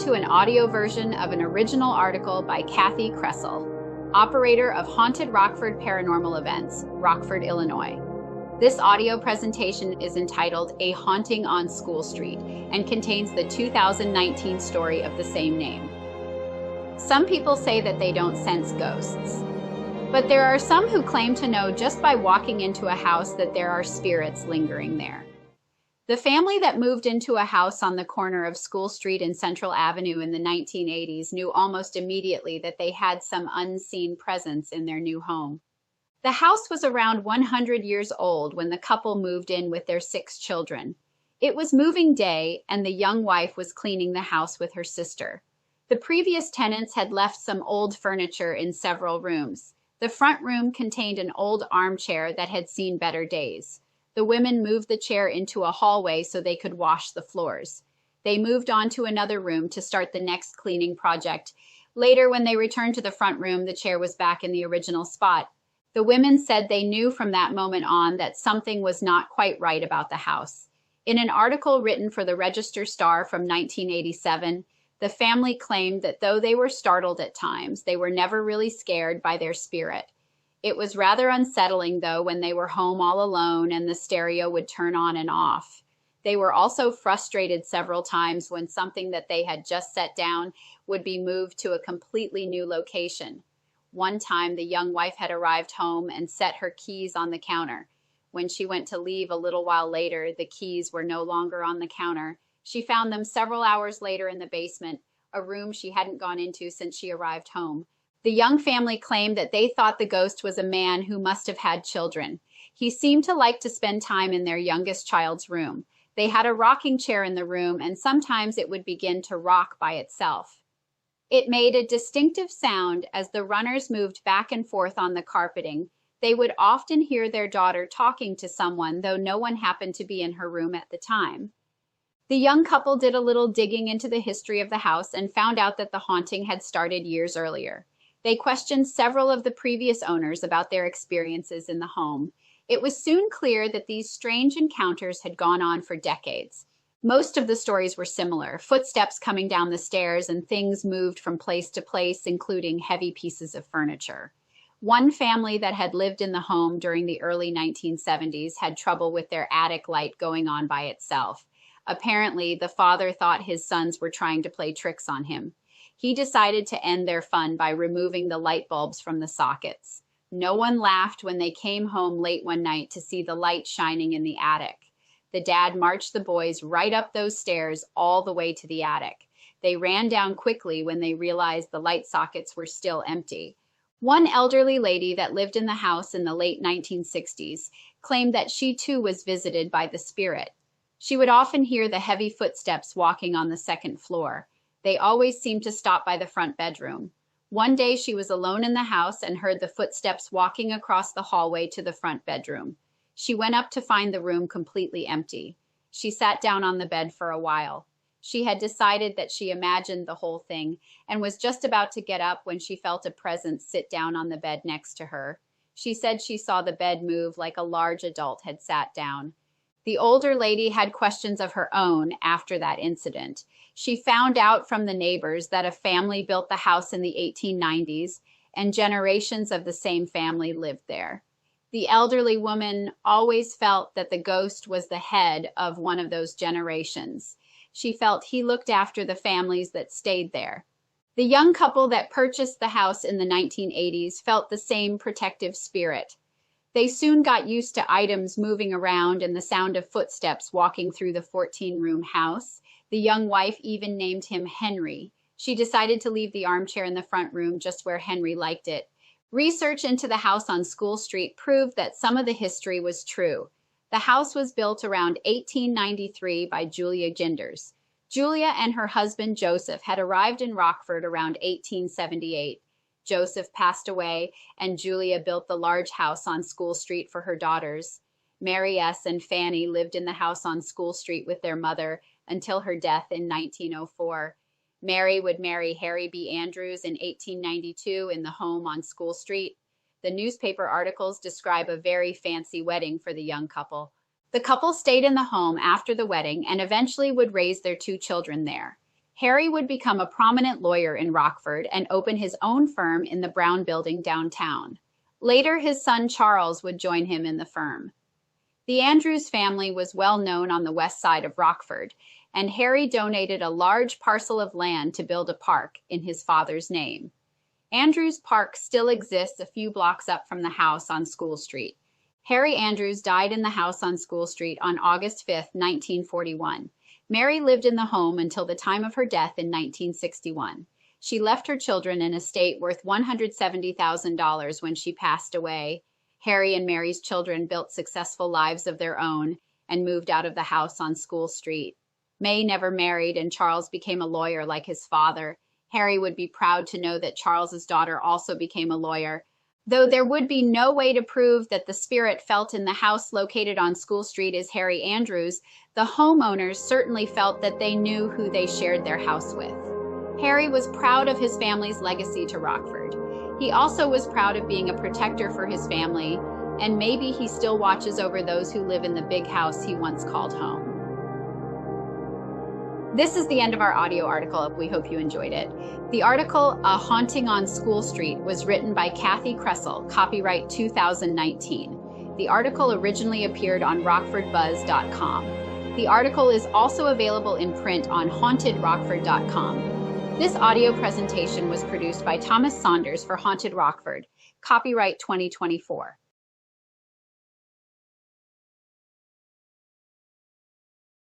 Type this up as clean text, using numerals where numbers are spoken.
to an audio version of an original article by Kathi Kresol, operator of Haunted Rockford Paranormal Events, Rockford, Illinois. This audio presentation is entitled A Haunting on School Street and contains the 2019 story of the same name. Some people say that they don't sense ghosts, but there are some who claim to know just by walking into a house that there are spirits lingering there. The family that moved into a house on the corner of School Street and Central Avenue in the 1980s knew almost immediately that they had some unseen presence in their new home. The house was around 100 years old when the couple moved in with their 6 children. It was moving day, and the young wife was cleaning the house with her sister. The previous tenants had left some old furniture in several rooms. The front room contained an old armchair that had seen better days. The women moved the chair into a hallway so they could wash the floors. They moved on to another room to start the next cleaning project. Later, when they returned to the front room, the chair was back in the original spot. The women said they knew from that moment on that something was not quite right about the house. In an article written for the Register-Star from 1987, the family claimed that though they were startled at times, they were never really scared by their spirit. It was rather unsettling, though, when they were home all alone and the stereo would turn on and off. They were also frustrated several times when something that they had just set down would be moved to a completely new location. One time, the young wife had arrived home and set her keys on the counter. When she went to leave a little while later, the keys were no longer on the counter. She found them several hours later in the basement, a room she hadn't gone into since she arrived home. The young family claimed that they thought the ghost was a man who must have had children. He seemed to like to spend time in their youngest child's room. They had a rocking chair in the room, and sometimes it would begin to rock by itself. It made a distinctive sound as the runners moved back and forth on the carpeting. They would often hear their daughter talking to someone, though no one happened to be in her room at the time. The young couple did a little digging into the history of the house and found out that the haunting had started years earlier. They questioned several of the previous owners about their experiences in the home. It was soon clear that these strange encounters had gone on for decades. Most of the stories were similar: footsteps coming down the stairs and things moved from place to place, including heavy pieces of furniture. One family that had lived in the home during the early 1970s had trouble with their attic light going on by itself. Apparently, the father thought his sons were trying to play tricks on him. He decided to end their fun by removing the light bulbs from the sockets. No one laughed when they came home late one night to see the light shining in the attic. The dad marched the boys right up those stairs all the way to the attic. They ran down quickly when they realized the light sockets were still empty. One elderly lady that lived in the house in the late 1960s claimed that she too was visited by the spirit. She would often hear the heavy footsteps walking on the second floor. They always seemed to stop by the front bedroom. One day she was alone in the house and heard the footsteps walking across the hallway to the front bedroom. She went up to find the room completely empty. She sat down on the bed for a while. She had decided that she imagined the whole thing and was just about to get up when she felt a presence sit down on the bed next to her. She said she saw the bed move like a large adult had sat down. The older lady had questions of her own after that incident. She found out from the neighbors that a family built the house in the 1890s, and generations of the same family lived there. The elderly woman always felt that the ghost was the head of one of those generations. She felt he looked after the families that stayed there. The young couple that purchased the house in the 1980s felt the same protective spirit. They soon got used to items moving around and the sound of footsteps walking through the 14-room house. The young wife even named him Henry. She decided to leave the armchair in the front room just where Henry liked it. Research into the house on School Street proved that some of the history was true. The house was built around 1893 by Julia Ginders. Julia and her husband Joseph had arrived in Rockford around 1878. Joseph passed away, and Julia built the large house on School Street for her daughters. Mary S. and Fanny lived in the house on School Street with their mother until her death in 1904. Mary would marry Harry B. Andrews in 1892 in the home on School Street. The newspaper articles describe a very fancy wedding for the young couple. The couple stayed in the home after the wedding and eventually would raise their 2 children there. Harry would become a prominent lawyer in Rockford and open his own firm in the Brown Building downtown. Later, his son Charles would join him in the firm. The Andrews family was well known on the west side of Rockford, and Harry donated a large parcel of land to build a park in his father's name. Andrews Park still exists a few blocks up from the house on School Street. Harry Andrews died in the house on School Street on August 5, 1941. Mary lived in the home until the time of her death in 1961. She left her children an estate worth $170,000 when she passed away. Harry and Mary's children built successful lives of their own and moved out of the house on School Street. May never married, and Charles became a lawyer like his father. Harry would be proud to know that Charles's daughter also became a lawyer. Though there would be no way to prove that the spirit felt in the house located on School Street is Harry Andrews, the homeowners certainly felt that they knew who they shared their house with. Harry was proud of his family's legacy to Rockford. He also was proud of being a protector for his family, and maybe he still watches over those who live in the big house he once called home. This is the end of our audio article. We hope you enjoyed it. The article, A Haunting on School Street, was written by Kathi Kresol, copyright 2019. The article originally appeared on rockfordbuzz.com. The article is also available in print on hauntedrockford.com. This audio presentation was produced by Thomas Saunders for Haunted Rockford, copyright 2024.